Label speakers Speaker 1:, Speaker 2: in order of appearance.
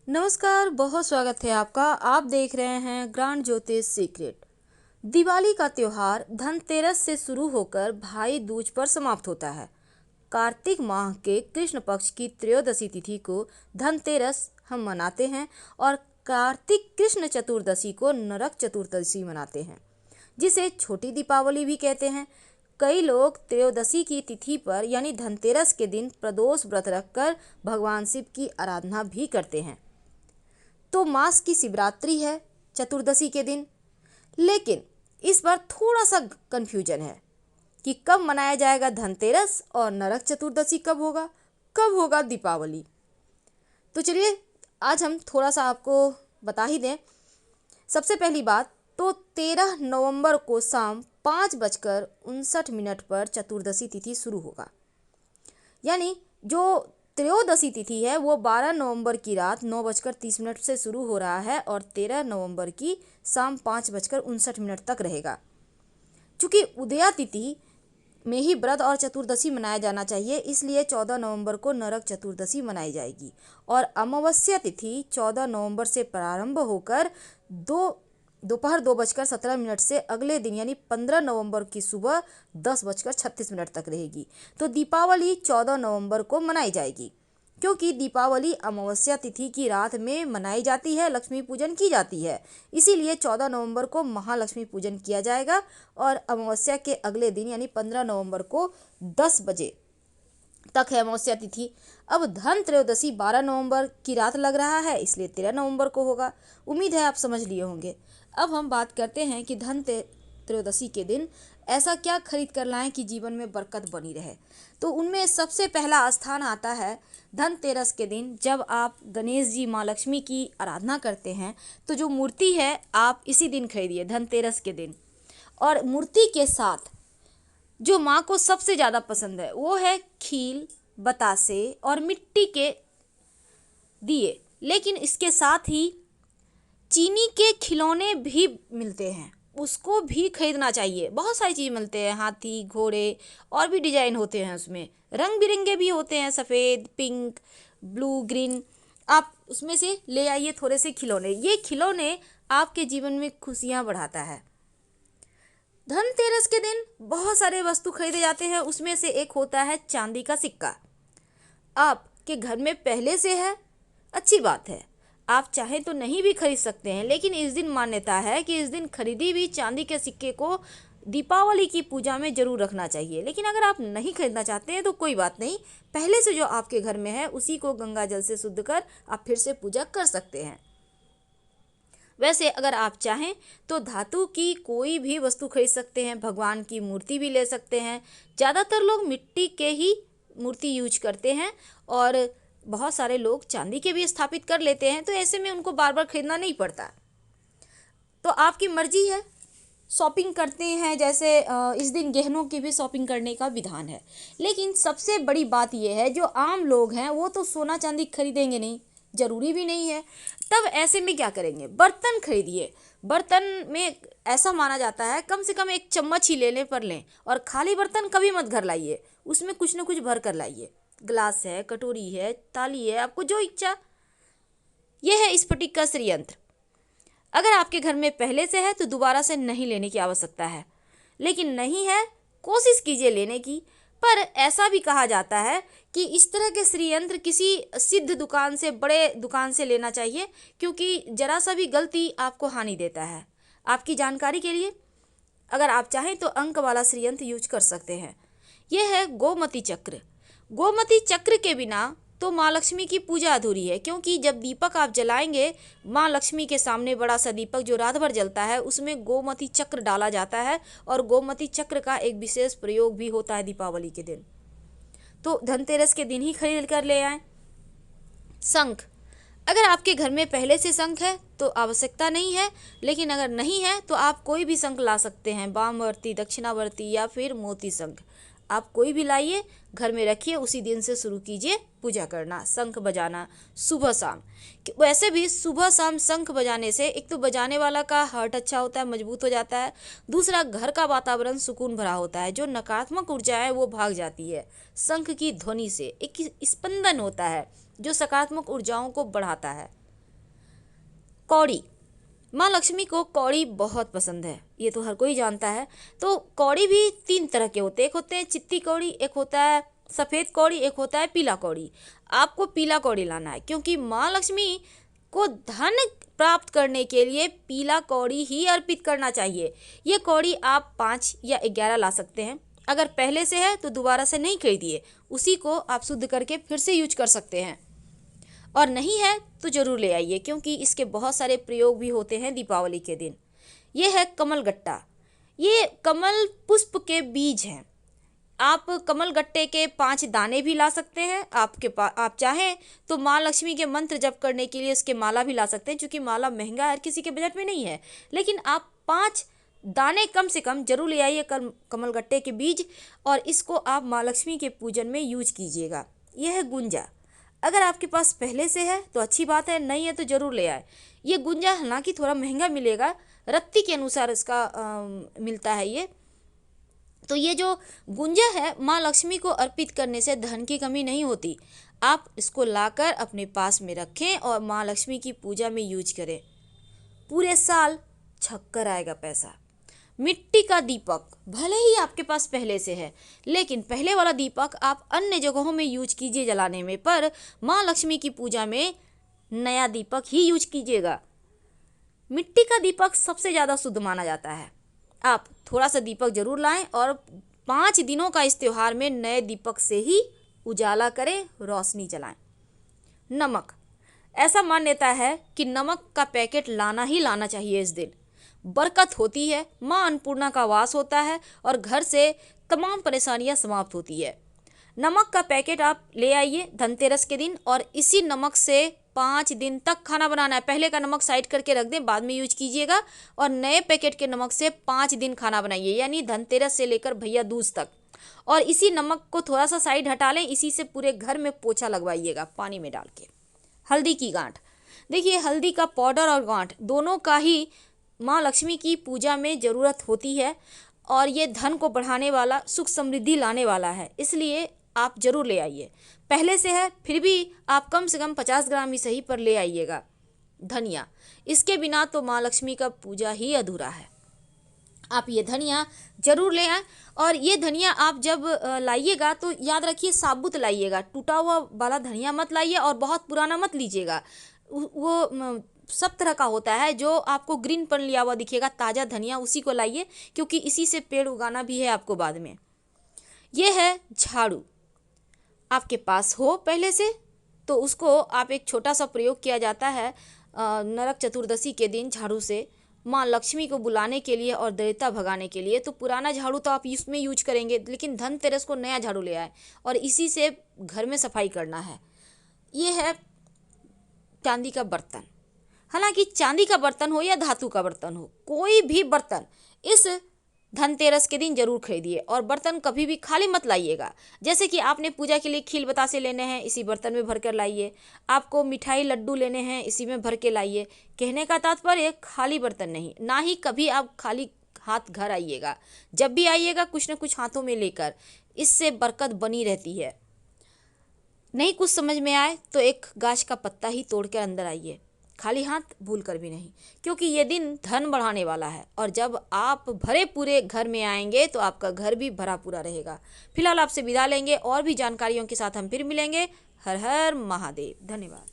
Speaker 1: नमस्कार, बहुत स्वागत है आपका। आप देख रहे हैं ग्रांड ज्योतिष सीक्रेट। दिवाली का त्योहार धनतेरस से शुरू होकर भाई दूज पर समाप्त होता है। कार्तिक माह के कृष्ण पक्ष की त्रयोदशी तिथि को धनतेरस हम मनाते हैं और कार्तिक कृष्ण चतुर्दशी को नरक चतुर्दशी मनाते हैं, जिसे छोटी दीपावली भी कहते हैं। कई लोग त्रयोदशी की तिथि पर यानी धनतेरस के दिन प्रदोष व्रत रखकर भगवान शिव की आराधना भी करते हैं। तो मास की शिवरात्रि है चतुर्दशी के दिन, लेकिन इस बार थोड़ा सा कंफ्यूजन है कि कब मनाया जाएगा धनतेरस और नरक चतुर्दशी कब होगा दीपावली। तो चलिए आज हम थोड़ा सा आपको बता ही दें। सबसे पहली बात तो 13 नवंबर को शाम 5:59 पर चतुर्दशी तिथि शुरू होगा, यानी जो त्रयोदशी तिथि है वो 12 नवंबर की रात 9:30 से शुरू हो रहा है और 13 नवंबर की शाम 5:59 तक रहेगा। चूँकि उदया तिथि में ही व्रत और चतुर्दशी मनाया जाना चाहिए, इसलिए 14 नवंबर को नरक चतुर्दशी मनाई जाएगी और अमावस्या तिथि 14 नवंबर से प्रारंभ होकर दोपहर 2:17 से अगले दिन यानी 15 नवंबर की सुबह 10:36 तक रहेगी। तो दीपावली 14 नवंबर को मनाई जाएगी, क्योंकि दीपावली अमावस्या तिथि की रात में मनाई जाती है, लक्ष्मी पूजन की जाती है। इसीलिए 14 नवंबर को महालक्ष्मी पूजन किया जाएगा और अमावस्या के अगले दिन यानी 15 नवंबर को 10 बजे तक है अमावस्या तिथि। अब धन त्रयोदशी 12 नवंबर की रात लग रहा है, इसलिए 13 नवंबर को होगा। उम्मीद है आप समझ लिए होंगे। अब हम बात करते हैं कि धन त्रयोदशी के दिन ऐसा क्या खरीद कर लाएं कि जीवन में बरकत बनी रहे। तो उनमें सबसे पहला स्थान आता है धनतेरस के दिन। जब आप गणेश जी माँ लक्ष्मी की आराधना करते हैं तो जो मूर्ति है आप इसी दिन खरीदिए, धनतेरस के दिन। और मूर्ति के साथ जो माँ को सबसे ज़्यादा पसंद है वो है खील, बतासे और मिट्टी के दिए। लेकिन इसके साथ ही चीनी के खिलौने भी मिलते हैं, उसको भी खरीदना चाहिए। बहुत सारी चीज़ मिलते हैं, हाथी, घोड़े और भी डिजाइन होते हैं, उसमें रंग बिरंगे भी होते हैं, सफ़ेद, पिंक, ब्लू, ग्रीन। आप उसमें से ले आइए थोड़े से खिलौने। ये खिलौने आपके जीवन में खुशियाँ बढ़ाता है। धनतेरस के दिन बहुत सारे वस्तु खरीदे जाते हैं, उसमें से एक होता है चांदी का सिक्का। आपके घर में पहले से है, अच्छी बात है, आप चाहें तो नहीं भी खरीद सकते हैं, लेकिन इस दिन मान्यता है कि इस दिन खरीदी हुई चांदी के सिक्के को दीपावली की पूजा में जरूर रखना चाहिए। लेकिन अगर आप नहीं खरीदना चाहते हैं तो कोई बात नहीं, पहले से जो आपके घर में है उसी को गंगा जल से शुद्ध कर आप फिर से पूजा कर सकते हैं। वैसे अगर आप चाहें तो धातु की कोई भी वस्तु खरीद सकते हैं, भगवान की मूर्ति भी ले सकते हैं। ज़्यादातर लोग मिट्टी के ही मूर्ति यूज करते हैं और बहुत सारे लोग चांदी के भी स्थापित कर लेते हैं, तो ऐसे में उनको बार बार खरीदना नहीं पड़ता। तो आपकी मर्जी है। शॉपिंग करते हैं, जैसे इस दिन गहनों की भी शॉपिंग करने का विधान है। लेकिन सबसे बड़ी बात यह है, जो आम लोग हैं वो तो सोना चांदी खरीदेंगे नहीं, ज़रूरी भी नहीं है। तब ऐसे में क्या करेंगे, बर्तन खरीदिए। बर्तन में ऐसा माना जाता है कम से कम एक चम्मच ही लेने पर लें, और खाली बर्तन कभी मत घर लाइए, उसमें कुछ न कुछ भर कर लाइए। ग्लास है, कटोरी है, थाली है, आपको जो इच्छा। यह है स्फटिक का श्रीयंत्र। अगर आपके घर में पहले से है तो दोबारा से नहीं लेने की आवश्यकता है, लेकिन नहीं है कोशिश कीजिए लेने की। पर ऐसा भी कहा जाता है कि इस तरह के श्रीयंत्र किसी सिद्ध दुकान से, बड़े दुकान से लेना चाहिए, क्योंकि जरा सा भी गलती आपको हानि देता है। आपकी जानकारी के लिए अगर आप चाहें तो अंक वाला श्रीयंत्र यूज कर सकते हैं। यह है गोमती चक्र। गोमती चक्र के बिना तो माँ लक्ष्मी की पूजा अधूरी है, क्योंकि जब दीपक आप जलाएंगे माँ लक्ष्मी के सामने, बड़ा सा दीपक जो रात भर जलता है, उसमें गोमती चक्र डाला जाता है और गोमती चक्र का एक विशेष प्रयोग भी होता है दीपावली के दिन। तो धनतेरस के दिन ही खरीद कर ले आएं। शंख, अगर आपके घर में पहले से शंख है तो आवश्यकता नहीं है, लेकिन अगर नहीं है तो आप कोई भी शंख ला सकते हैं, वामवर्ती, दक्षिणावर्ती या फिर मोती शंख। आप कोई भी लाइए, घर में रखिए, उसी दिन से शुरू कीजिए पूजा करना, शंख बजाना सुबह शाम। वैसे भी सुबह शाम शंख बजाने से एक तो बजाने वाला का हार्ट अच्छा होता है, मजबूत हो जाता है, दूसरा घर का वातावरण सुकून भरा होता है, जो नकारात्मक ऊर्जा है वो भाग जाती है। शंख की ध्वनि से एक स्पंदन होता है जो सकारात्मक ऊर्जाओं को बढ़ाता है। कौड़ी, माँ लक्ष्मी को कौड़ी बहुत पसंद है, ये तो हर कोई जानता है। तो कौड़ी भी 3 तरह के होते हैं, एक होते हैं चित्ती कौड़ी, एक होता है सफ़ेद कौड़ी, एक होता है पीला कौड़ी। आपको पीला कौड़ी लाना है, क्योंकि माँ लक्ष्मी को धन प्राप्त करने के लिए पीला कौड़ी ही अर्पित करना चाहिए। ये कौड़ी आप 5 या 11 ला सकते हैं। अगर पहले से है तो दोबारा से नहीं खरीदिए, उसी को आप शुद्ध करके फिर से यूज कर सकते हैं। और नहीं है तो ज़रूर ले आइए, क्योंकि इसके बहुत सारे प्रयोग भी होते हैं दीपावली के दिन। ये है कमल गट्टा, ये कमल पुष्प के बीज हैं। आप कमल गट्टे के 5 दाने भी ला सकते हैं। आप चाहें तो माँ लक्ष्मी के मंत्र जप करने के लिए उसके माला भी ला सकते हैं, क्योंकि माला महंगा हर किसी के बजट में नहीं है। लेकिन आप 5 दाने कम से कम जरूर ले आइए कमल गट्टे के बीज, और इसको आप माँ लक्ष्मी के पूजन में यूज कीजिएगा। यह है गुंजा, अगर आपके पास पहले से है तो अच्छी बात है, नहीं है तो ज़रूर ले आए। ये गुंजा हालांकि थोड़ा महंगा मिलेगा, रत्ती के अनुसार इसका मिलता है ये। तो ये जो गुंजा है, माँ लक्ष्मी को अर्पित करने से धन की कमी नहीं होती। आप इसको लाकर अपने पास में रखें और माँ लक्ष्मी की पूजा में यूज करें, पूरे साल छक्कर आएगा पैसा। मिट्टी का दीपक, भले ही आपके पास पहले से है, लेकिन पहले वाला दीपक आप अन्य जगहों में यूज कीजिए जलाने में, पर माँ लक्ष्मी की पूजा में नया दीपक ही यूज कीजिएगा। मिट्टी का दीपक सबसे ज़्यादा शुद्ध माना जाता है। आप थोड़ा सा दीपक जरूर लाएं और 5 दिनों का इस त्योहार में नए दीपक से ही उजाला करें, रोशनी जलाएं। नमक, ऐसा मान्यता है कि नमक का पैकेट लाना ही लाना चाहिए इस दिन। बरकत होती है, माँ अन्नपूर्णा का वास होता है और घर से तमाम परेशानियां समाप्त होती है। नमक का पैकेट आप ले आइए धनतेरस के दिन, और इसी नमक से 5 दिन तक खाना बनाना है। पहले का नमक साइड करके रख दें, बाद में यूज कीजिएगा, और नए पैकेट के नमक से 5 दिन खाना बनाइए, यानी धनतेरस से लेकर भैया दूज तक। और इसी नमक को थोड़ा सा साइड हटा लें, इसी से पूरे घर में पोछा लगवाइएगा पानी में डाल के। हल्दी की गांठ, देखिए हल्दी का पाउडर और गांठ दोनों का ही माँ लक्ष्मी की पूजा में ज़रूरत होती है, और ये धन को बढ़ाने वाला, सुख समृद्धि लाने वाला है, इसलिए आप ज़रूर ले आइए। पहले से है फिर भी आप कम से कम 50 ग्राम ही सही पर ले आइएगा। धनिया, इसके बिना तो माँ लक्ष्मी का पूजा ही अधूरा है। आप ये धनिया ज़रूर ले आएँ, और ये धनिया आप जब लाइएगा तो याद रखिए साबुत लाइएगा, टूटा हुआ वाला धनिया मत लाइए और बहुत पुराना मत लीजिएगा। वो सब तरह का होता है, जो आपको ग्रीन पन लिया हुआ दिखेगा, ताज़ा धनिया उसी को लाइए, क्योंकि इसी से पेड़ उगाना भी है आपको बाद में। ये है झाड़ू, आपके पास हो पहले से तो उसको आप, एक छोटा सा प्रयोग किया जाता है नरक चतुर्दशी के दिन झाड़ू से माँ लक्ष्मी को बुलाने के लिए और दैत्यता भगाने के लिए। तो पुराना झाड़ू तो आप इसमें यूज करेंगे, लेकिन धनतेरस को नया झाड़ू ले आए और इसी से घर में सफाई करना है। ये है चांदी का बर्तन, हालांकि चांदी का बर्तन हो या धातु का बर्तन हो, कोई भी बर्तन इस धनतेरस के दिन जरूर खरीदिए, और बर्तन कभी भी खाली मत लाइएगा। जैसे कि आपने पूजा के लिए खील बतासे लेने हैं, इसी बर्तन में भर कर लाइए। आपको मिठाई लड्डू लेने हैं, इसी में भर के लाइए। कहने का तात्पर्य खाली बर्तन नहीं, ना ही कभी आप खाली हाथ घर आइएगा। जब भी आइएगा कुछ न कुछ हाथों में लेकर, इससे बरकत बनी रहती है। नहीं कुछ समझ में आए तो एक गाछ का पत्ता ही तोड़ कर अंदर आइए, खाली हाथ भूल कर भी नहीं, क्योंकि ये दिन धन बढ़ाने वाला है। और जब आप भरे पूरे घर में आएंगे तो आपका घर भी भरा पूरा रहेगा। फिलहाल आपसे विदा लेंगे, और भी जानकारियों के साथ हम फिर मिलेंगे। हर हर महादेव, धन्यवाद।